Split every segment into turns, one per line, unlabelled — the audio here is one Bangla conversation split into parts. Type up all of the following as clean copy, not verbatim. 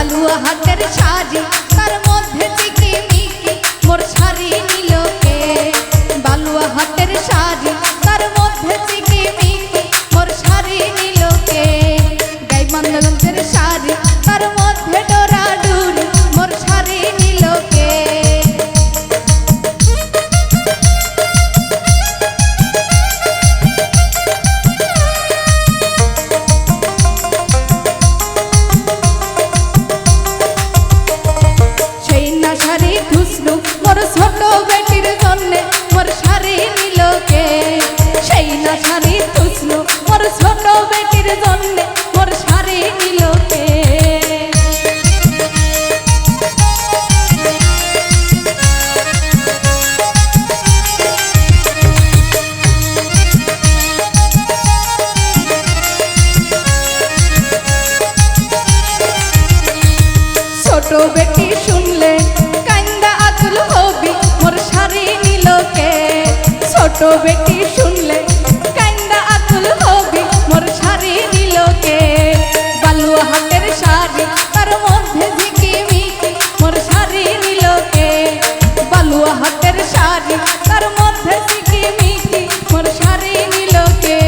বালুয়া হাতের শাড়ি তার মধ্যে চিকিমিকি মোর শাড়ি নিল কে বালুয়া হাতের শাড়ি তার মধ্যে চিকিমিকি মোর শাড়ি নিল কে গাইবান্ধাগঞ্জের শাড়ি তার মধ্যে ডোরাডুরি মোর শাড়ি নিল কে মোর ছোট বেটির জন্যে মোর শাড়ি নিল কে সেই না শাড়ি খুঁজলো মোর ছোট বেটির জন্যে মোর শাড়ি নিল কে ছোট বেটি শুনলে ছোট বেটি শুনলে কান্দা আকুল হবি মোর শাড়ি নিল কে বালুয়া হাতের শাড়ি তার মধ্যে ঝিকিমিকি মোর শাড়ি নিল কে বালুয়া হাতের শাড়ি তার মধ্যে ঝিকিমিকি মোর শাড়ি নিল কে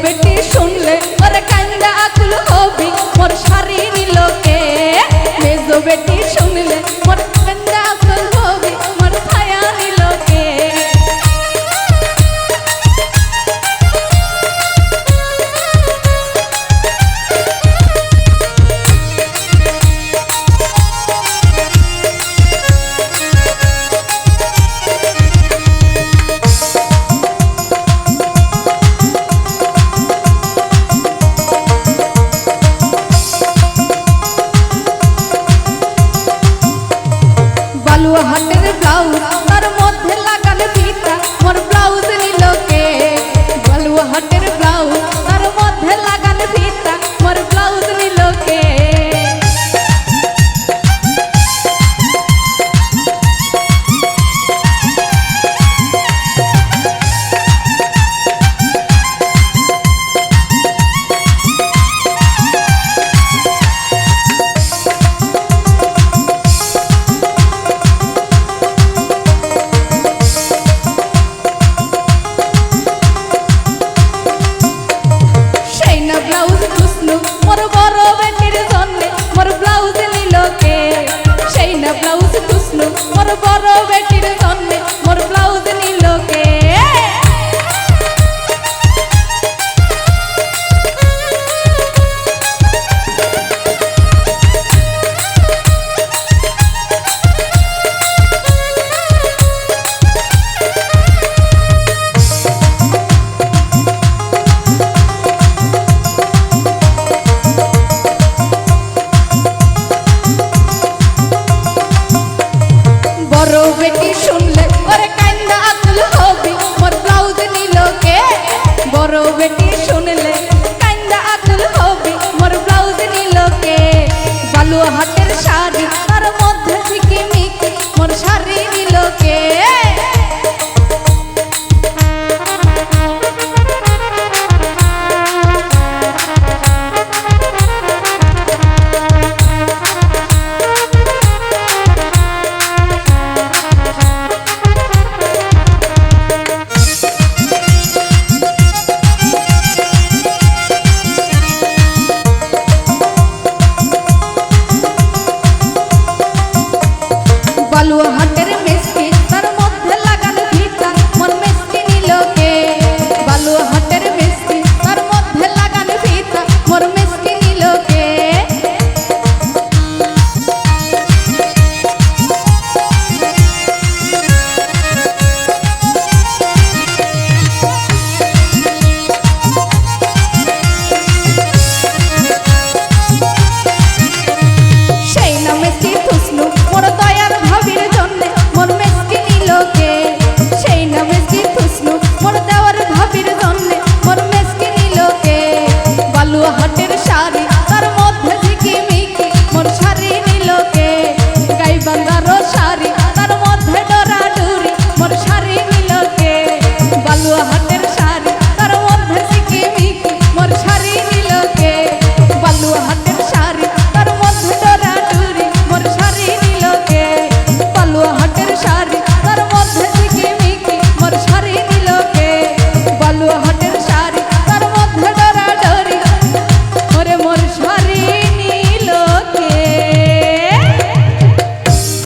বেটি শুনলে ওরে কান্দা আকুল হবি মোর শাড়ি নিল কে মেজো বেটি শুনলে মোর কান্দা আকুল হবি মোর ছায়া নিল কে বালুয়া